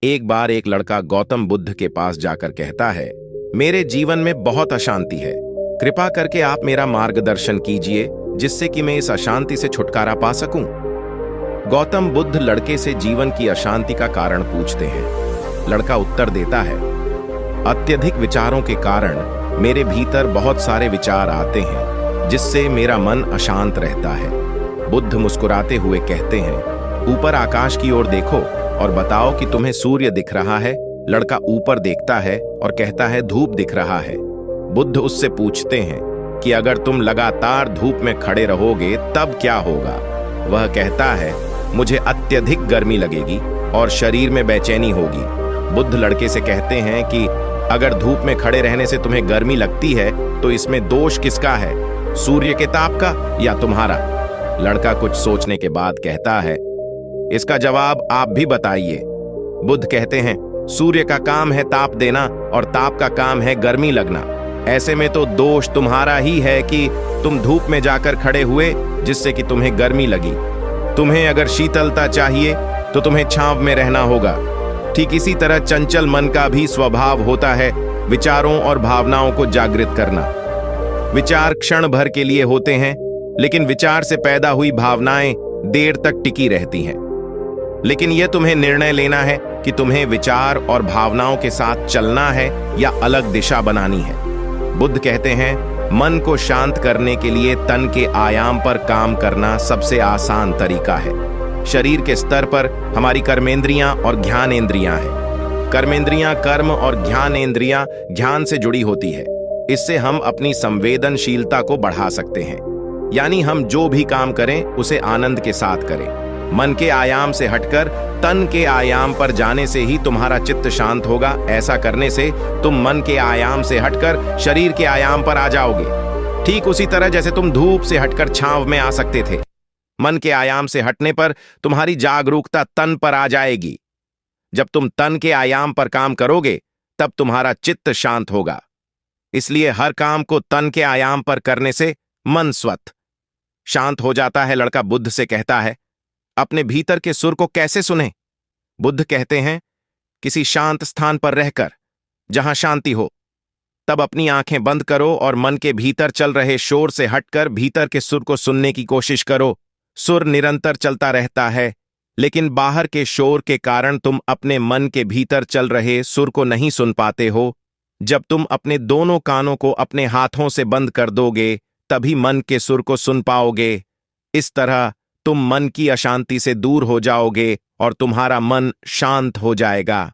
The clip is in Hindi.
एक बार एक लड़का गौतम बुद्ध के पास जाकर कहता है, मेरे जीवन में बहुत अशांति है। कृपा करके आप मेरा मार्गदर्शन कीजिए जिससे कि मैं इस अशांति से छुटकारा पा सकूं। गौतम बुद्ध लड़के से जीवन की अशांति का कारण पूछते हैं। लड़का उत्तर देता है, अत्यधिक विचारों के कारण मेरे भीतर बहुत सारे विचार आते हैं जिससे मेरा मन अशांत रहता है। बुद्ध मुस्कुराते हुए कहते हैं, ऊपर आकाश की ओर देखो और बताओ कि तुम्हें सूर्य दिख रहा है। लड़का ऊपर देखता है और कहता है, धूप दिख रहा है। बुद्ध उससे पूछते हैं कि अगर तुम लगातार धूप में खड़े रहोगे तब क्या होगा। वह कहता है, मुझे अत्यधिक गर्मी लगेगी और शरीर में बेचैनी होगी। बुद्ध लड़के से कहते हैं कि अगर धूप में खड़े रहने से तुम्हें गर्मी लगती है तो इसमें दोष किसका है, सूर्य के ताप का या तुम्हारा। लड़का कुछ सोचने के बाद कहता है, इसका जवाब आप भी बताइए। बुद्ध कहते हैं, सूर्य का काम है ताप देना और ताप का काम है गर्मी लगना। ऐसे में तो दोष तुम्हारा ही है कि तुम धूप में जाकर खड़े हुए जिससे कि तुम्हें गर्मी लगी। तुम्हें अगर शीतलता चाहिए तो तुम्हें छांव में रहना होगा। ठीक इसी तरह चंचल मन का भी स्वभाव होता है विचारों और भावनाओं को जागृत करना। विचार क्षण भर के लिए होते हैं, लेकिन विचार से पैदा हुई भावनाएं देर तक टिकी रहती हैं। लेकिन यह तुम्हें निर्णय लेना है कि तुम्हें विचार और भावनाओं के साथ चलना है या अलग दिशा बनानी है। बुद्ध कहते हैं, मन को शांत करने के लिए तन के आयाम पर काम करना सबसे आसान तरीका है। शरीर के स्तर पर हमारी कर्मेंद्रियां और ज्ञानेंद्रियां हैं। कर्मेंद्रियां कर्म और ज्ञानेंद्रियां ज्ञान से जुड़ी होती है। इससे हम अपनी संवेदनशीलता को बढ़ा सकते हैं, यानी हम जो भी काम करें उसे आनंद के साथ करें। मन के आयाम से हटकर तन के आयाम पर जाने से ही तुम्हारा चित्त शांत होगा। ऐसा करने से तुम मन के आयाम से हटकर शरीर के आयाम पर आ जाओगे। ठीक उसी तरह जैसे तुम धूप से हटकर छांव में आ सकते थे। मन के आयाम से हटने पर तुम्हारी जागरूकता तन पर आ जाएगी। जब तुम तन के आयाम पर काम करोगे तब तुम्हारा चित्त शांत होगा। इसलिए हर काम को तन के आयाम पर करने से मन स्वतः शांत हो जाता है। लड़का बुद्ध से कहता है, अपने भीतर के सुर को कैसे सुने। बुद्ध कहते हैं, किसी शांत स्थान पर रहकर जहां शांति हो, तब अपनी आंखें बंद करो और मन के भीतर चल रहे शोर से हटकर भीतर के सुर को सुनने की कोशिश करो। सुर निरंतर चलता रहता है, लेकिन बाहर के शोर के कारण तुम अपने मन के भीतर चल रहे सुर को नहीं सुन पाते हो। जब तुम अपने दोनों कानों को अपने हाथों से बंद कर दोगे तभी मन के सुर को सुन पाओगे। इस तरह तुम मन की अशांति से दूर हो जाओगे और तुम्हारा मन शांत हो जाएगा।